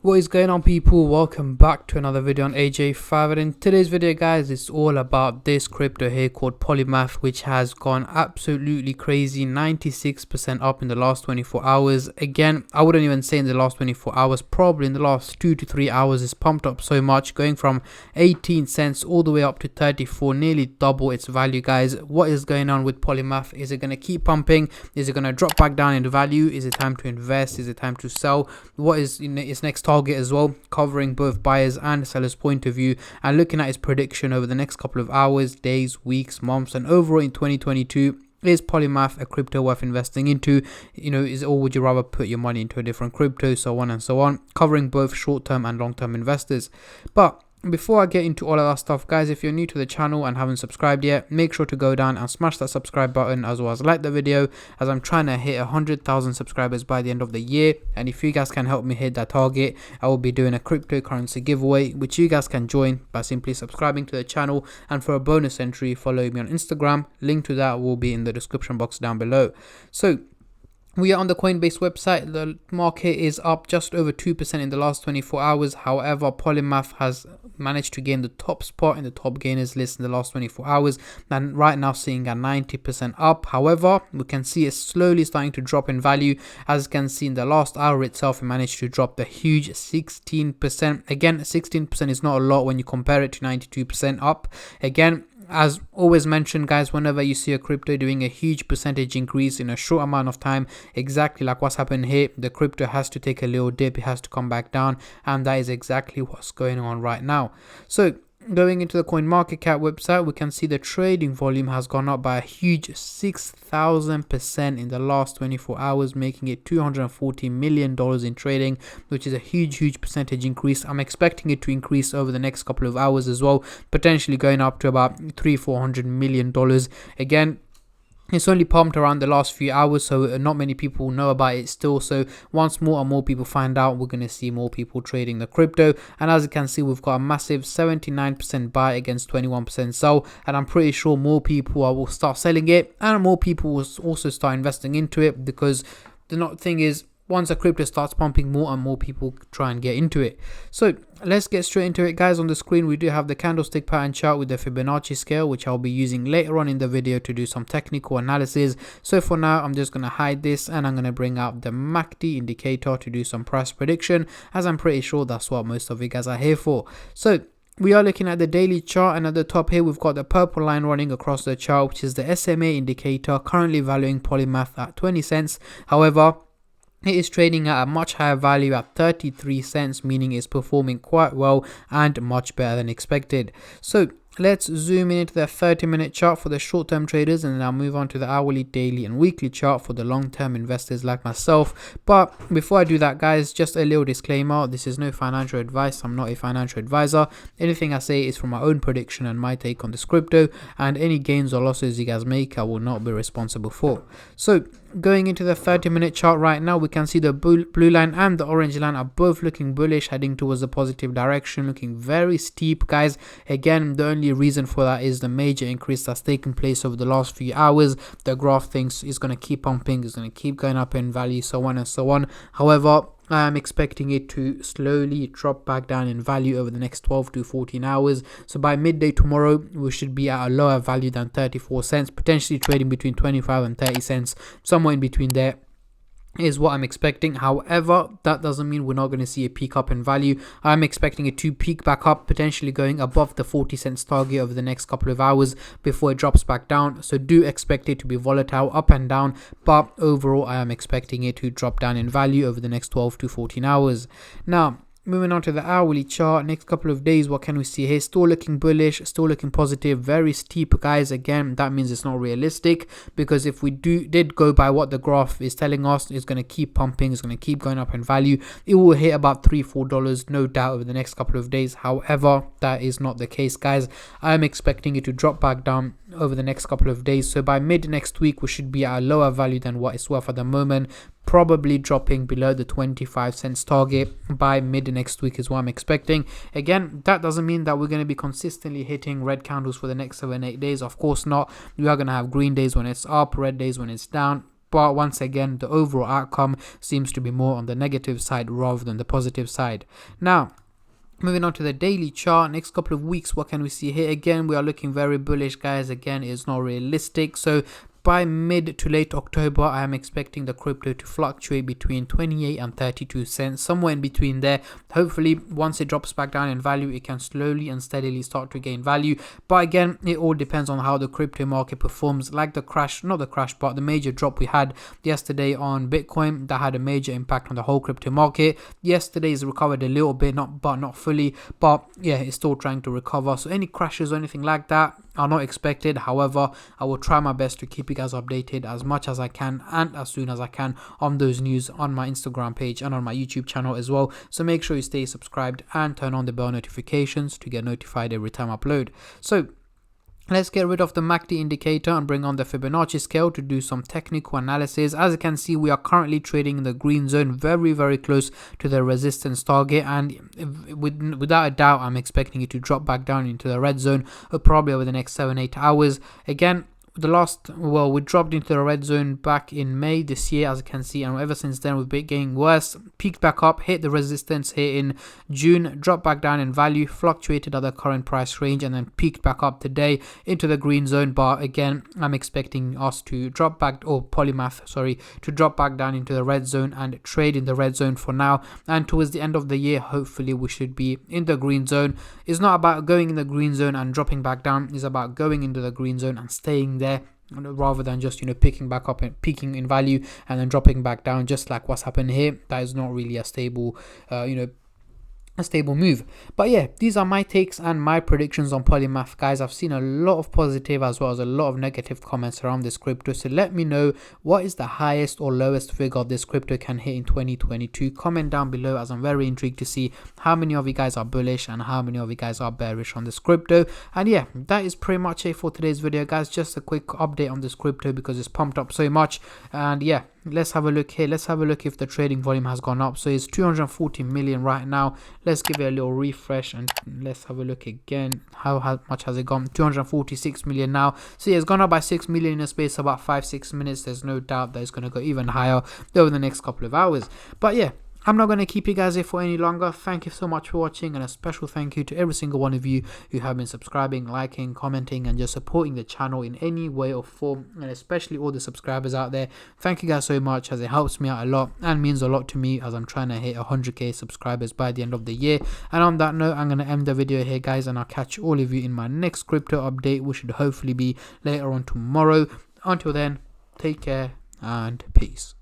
What is going on, people? Welcome back to another video on AJ5, and in today's video guys, it's all about this crypto here called Polymath, which has gone absolutely crazy, 96% up in the last 24 hours. Again, I wouldn't even say in the last 24 hours, probably in the last 2 to 3 hours it's pumped up so much, going from 18 cents all the way up to 34, nearly double its value. Guys, what is going on with Polymath? Is it going to keep pumping? Is it going to drop back down in value? Is it time to invest? Is it time to sell? What is its next target as well, covering both buyers and sellers point of view, and looking at its prediction over the next couple of hours, days, weeks, months, and overall in 2022. Is Polymath a crypto worth investing into? Or would you rather put your money into a different crypto, so on and so on, covering both short-term and long-term investors. But before I get into all of that stuff, guys, if you're new to the channel and haven't subscribed yet, make sure to go down and smash that subscribe button, as well as like the video, as I'm trying to hit 100,000 subscribers by the end of the year. And if you guys can help me hit that target, I will be doing a cryptocurrency giveaway, which you guys can join by simply subscribing to the channel. And for a bonus entry, follow me on Instagram. Link to that will be in the description box down below. So we are on the Coinbase website. The market is up just over 2% in the last 24 hours. However, Polymath has managed to gain the top spot in the top gainers list in the last 24 hours, and right now sitting at 90% up. However, we can see it's slowly starting to drop in value. As you can see, in the last hour itself, it managed to drop the huge 16%. Again, 16% is not a lot when you compare it to 92% up. Again, as always mentioned, guys, whenever you see a crypto doing a huge percentage increase in a short amount of time, exactly like what's happened here, the crypto has to take a little dip, it has to come back down, and that is exactly what's going on right now. So going into the CoinMarketCap website, we can see the trading volume has gone up by a huge 6,000% in the last 24 hours, making it $240 million in trading, which is a huge percentage increase. I'm expecting it to increase over the next couple of hours as well, potentially going up to about $300-400 million. Again, it's only pumped around the last few hours, so not many people know about it still. So once more and more people find out, we're going to see more people trading the crypto. And as you can see, we've got a massive 79% buy against 21% sell, and I'm pretty sure more people will start selling it, and more people will also start investing into it, because the thing is, once a crypto starts pumping, more and more people try and get into it. So let's get straight into it, guys. On the screen, we do have the candlestick pattern chart with the Fibonacci scale, which I'll be using later on in the video to do some technical analysis. So for now, I'm just going to hide this, and I'm going to bring out the MACD indicator to do some price prediction, as I'm pretty sure that's what most of you guys are here for. So we are looking at the daily chart, and at the top here we've got the purple line running across the chart, which is the SMA indicator, currently valuing Polymath at 20 cents. However, it is trading at a much higher value at 33 cents, meaning it's performing quite well and much better than expected. So let's zoom in into the 30-minute chart for the short-term traders, and then I'll move on to the hourly, daily, and weekly chart for the long-term investors like myself. But before I do that, guys, just a little disclaimer. This is no financial advice. I'm not a financial advisor. Anything I say is from my own prediction and my take on this crypto, and any gains or losses you guys make, I will not be responsible for. So going into the 30-minute chart right now, we can see the blue line and the orange line are both looking bullish, heading towards the positive direction, looking very steep, guys. Again, the only reason for that is the major increase that's taken place over the last few hours. The graph thinks is going to keep pumping, is going to keep going up in value, so on and so on. However, I am expecting it to slowly drop back down in value over the next 12 to 14 hours. So by midday tomorrow, we should be at a lower value than 34 cents, potentially trading between 25 and 30 cents, somewhere in between there is what I'm expecting. However, that doesn't mean we're not going to see a peak up in value. I'm expecting it to peak back up, potentially going above the 40 cents target over the next couple of hours before it drops back down. So do expect it to be volatile up and down, but overall I am expecting it to drop down in value over the next 12 to 14 hours. Now, moving on to the hourly chart, next couple of days, what can we see here? Still looking bullish, still looking positive, very steep, guys. Again, that means it's not realistic, because if we did go by what the graph is telling us, it's going to keep pumping, it's going to keep going up in value. It will hit about $3-4, no doubt, over the next couple of days. However, that is not the case, guys. I am expecting it to drop back down over the next couple of days. So by mid next week, we should be at a lower value than what it's worth at the moment, probably dropping below the 25 cents target by mid next week is what I'm expecting. Again, that doesn't mean that we're going to be consistently hitting red candles for the next 7-8 days. Of course not. We are going to have green days when it's up, red days when it's down. but once again the overall outcome seems to be more on the negative side rather than the positive side. Now, moving on to the daily chart, next couple of weeks, what can we see here? Again, we are looking very bullish, guys. Again, it's not realistic. So by mid to late October, I am expecting the crypto to fluctuate between 28 and 32 cents, somewhere in between there. Hopefully, once it drops back down in value, it can slowly and steadily start to gain value. But again, it all depends on how the crypto market performs. Like the crash, not the crash, but the major drop we had yesterday on Bitcoin, that had a major impact on the whole crypto market. Yesterday's recovered a little bit, not fully, but yeah, it's still trying to recover. So any crashes or anything like that are not expected. However, I will try my best to keep you guys updated as much as I can and as soon as I can on those news on my Instagram page and on my YouTube channel as well. So make sure you stay subscribed and turn on the bell notifications to get notified every time I upload. So let's get rid of the MACD indicator and bring on the Fibonacci scale to do some technical analysis. As you can see, we are currently trading in the green zone, very close to the resistance target, and without a doubt, I'm expecting it to drop back down into the red zone probably over the next 7-8 hours. Again, we dropped into the red zone back in May this year, as you can see, and ever since then we've been getting worse. Peaked back up, hit the resistance here in June, dropped back down in value, fluctuated at the current price range, and then peaked back up today into the green zone. But again, I'm expecting us to drop back, or Polymath, sorry, to drop back down into the red zone and trade in the red zone for now. And towards the end of the year, hopefully we should be in the green zone. It's not about going in the green zone and dropping back down. It's about going into the green zone and staying there, rather than just picking back up and peaking in value and then dropping back down, just like what's happened here. That is not really a stable a stable move. But yeah, these are my takes and my predictions on Polymath, guys. I've seen a lot of positive as well as a lot of negative comments around this crypto, so let me know what is the highest or lowest figure this crypto can hit in 2022. Comment down below, as I'm very intrigued to see how many of you guys are bullish and how many of you guys are bearish on this crypto. And yeah, that is pretty much it for today's video, guys. Just a quick update on this crypto because it's pumped up so much. And yeah, let's have a look here. Let's have a look if the trading volume has gone up. So it's 240 million right now. Let's give it a little refresh and let's have a look again. How much has it gone? 246 million now. So yeah, it's gone up by 6 million in a space of about 5-6 minutes. There's no doubt that it's going to go even higher over the next couple of hours. But yeah, I'm not going to keep you guys here for any longer. Thank you so much for watching, and a special thank you to every single one of you who have been subscribing, liking, commenting, and just supporting the channel in any way or form, and especially all the subscribers out there. Thank you guys so much, as it helps me out a lot and means a lot to me as I'm trying to hit 100k subscribers by the end of the year. And on that note, I'm going to end the video here, guys, and I'll catch all of you in my next crypto update, which should hopefully be later on tomorrow. Until then, take care and peace.